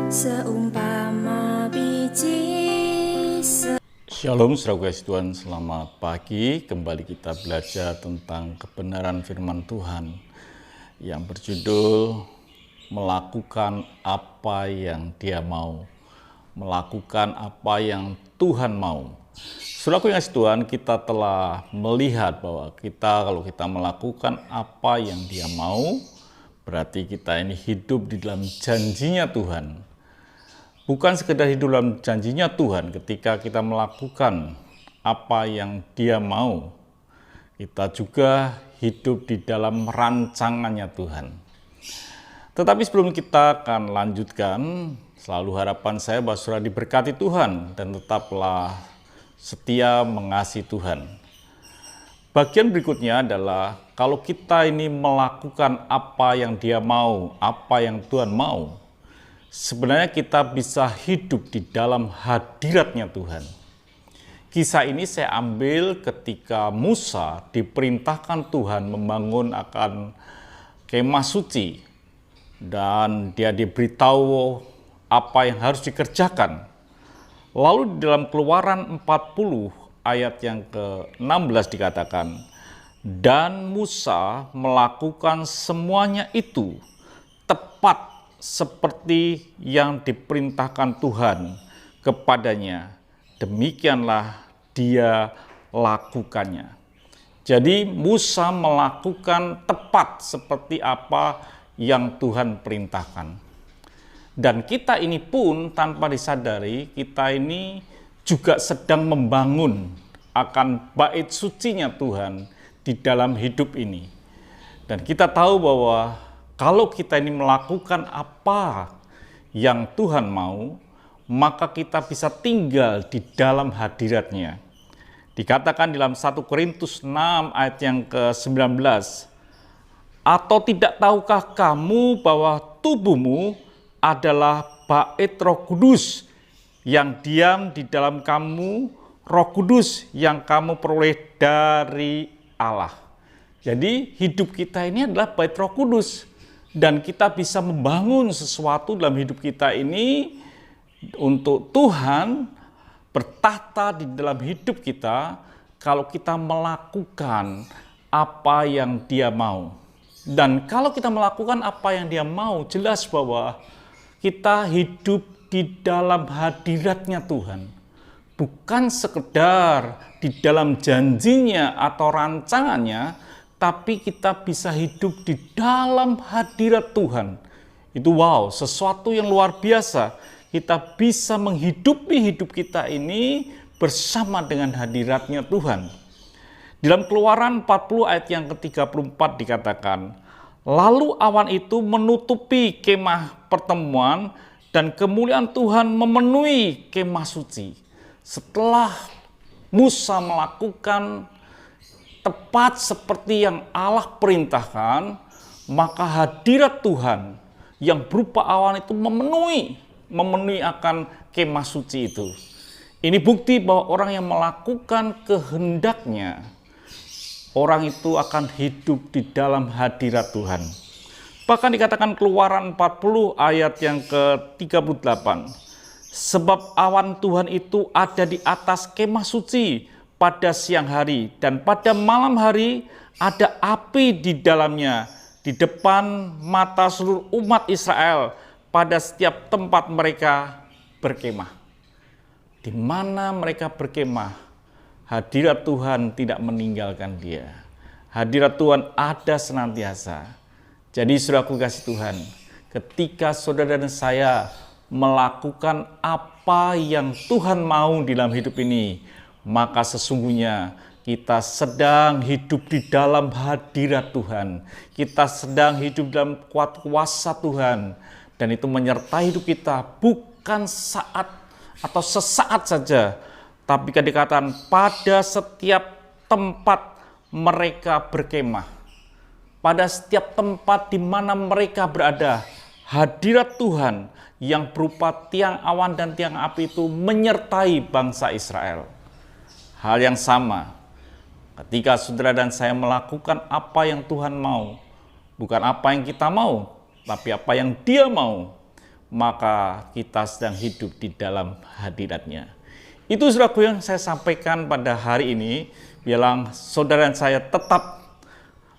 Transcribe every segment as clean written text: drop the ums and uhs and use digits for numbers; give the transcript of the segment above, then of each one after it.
Seumpama biji Shalom saudara kasih Tuhan, selamat pagi. Kembali kita belajar tentang kebenaran firman Tuhan yang berjudul melakukan apa yang Dia mau. Melakukan apa yang Tuhan mau. Saudara kasih Tuhan, kita telah melihat bahwa kalau kita melakukan apa yang Dia mau, berarti kita ini hidup di dalam janjinya Tuhan. Bukan sekedar hidup dalam janjinya Tuhan, ketika kita melakukan apa yang Dia mau, kita juga hidup di dalam rancangannya Tuhan. Tetapi sebelum kita akan lanjutkan, selalu harapan saya bahwa saudara diberkati Tuhan dan tetaplah setia mengasihi Tuhan. Bagian berikutnya adalah kalau kita ini melakukan apa yang Dia mau, apa yang Tuhan mau, sebenarnya kita bisa hidup di dalam hadiratnya Tuhan. Kisah ini saya ambil ketika Musa diperintahkan Tuhan membangun akan kemah suci. Dan dia diberitahu apa yang harus dikerjakan. Lalu di dalam Keluaran 40 ayat yang ke-16 dikatakan, dan Musa melakukan semuanya itu tepat seperti yang diperintahkan Tuhan kepadanya, demikianlah dia lakukannya. Jadi Musa melakukan tepat seperti apa yang Tuhan perintahkan. Dan kita ini pun tanpa disadari, kita ini juga sedang membangun akan bait sucinya Tuhan di dalam hidup ini. Dan kita tahu bahwa kalau kita ini melakukan apa yang Tuhan mau, maka kita bisa tinggal di dalam hadiratnya. Dikatakan dalam 1 Korintus 6 ayat yang ke-19, atau tidak tahukah kamu bahwa tubuhmu adalah bait Roh Kudus yang diam di dalam kamu, Roh Kudus yang kamu peroleh dari Allah. Jadi hidup kita ini adalah bait Roh Kudus. Dan kita bisa membangun sesuatu dalam hidup kita ini untuk Tuhan bertahta di dalam hidup kita kalau kita melakukan apa yang Dia mau. Dan kalau kita melakukan apa yang Dia mau, jelas bahwa kita hidup di dalam hadiratnya Tuhan. Bukan sekedar di dalam janjinya atau rancangannya, tapi kita bisa hidup di dalam hadirat Tuhan. Itu sesuatu yang luar biasa. Kita bisa menghidupi hidup kita ini bersama dengan hadiratnya Tuhan. Dalam Keluaran 40 ayat yang ke-34 dikatakan, lalu awan itu menutupi kemah pertemuan dan kemuliaan Tuhan memenuhi kemah suci. Setelah Musa melakukan tepat seperti yang Allah perintahkan, maka hadirat Tuhan yang berupa awan itu memenuhi akan kemah suci itu. Ini bukti bahwa orang yang melakukan kehendaknya, orang itu akan hidup di dalam hadirat Tuhan. Bahkan dikatakan Keluaran 40 ayat yang ke-38, sebab awan Tuhan itu ada di atas kemah suci pada siang hari, dan pada malam hari ada api di dalamnya, di depan mata seluruh umat Israel pada setiap tempat mereka berkemah. Di mana mereka berkemah, hadirat Tuhan tidak meninggalkan dia. Hadirat Tuhan ada senantiasa. Jadi saudaraku kasih Tuhan, ketika saudara dan saya melakukan apa yang Tuhan mau di dalam hidup ini, maka sesungguhnya kita sedang hidup di dalam hadirat Tuhan. Kita sedang hidup dalam kuasa Tuhan. Dan itu menyertai hidup kita bukan saat atau sesaat saja. Tapi dikatakan pada setiap tempat mereka berkemah. Pada setiap tempat di mana mereka berada, hadirat Tuhan yang berupa tiang awan dan tiang api itu menyertai bangsa Israel. Hal yang sama, ketika saudara dan saya melakukan apa yang Tuhan mau, bukan apa yang kita mau, tapi apa yang Dia mau, maka kita sedang hidup di dalam hadirat-Nya. Itu saudaraku yang saya sampaikan pada hari ini. Bilang saudara dan saya tetap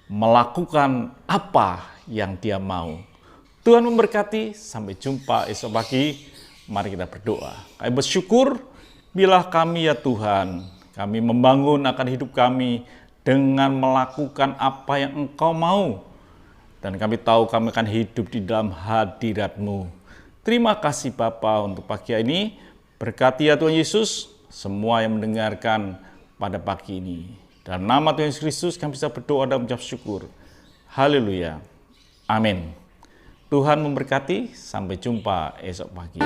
melakukan apa yang Dia mau. Tuhan memberkati, sampai jumpa esok pagi. Mari kita berdoa. Kami bersyukur bila kami ya Tuhan, kami membangun akan hidup kami dengan melakukan apa yang Engkau mau. Dan kami tahu kami akan hidup di dalam hadirat-Mu. Terima kasih Bapa untuk pagi ini. Berkati ya Tuhan Yesus, semua yang mendengarkan pada pagi ini. Dalam nama Tuhan Yesus Kristus kami bisa berdoa dan mengucap syukur. Haleluya. Amin. Tuhan memberkati. Sampai jumpa esok pagi.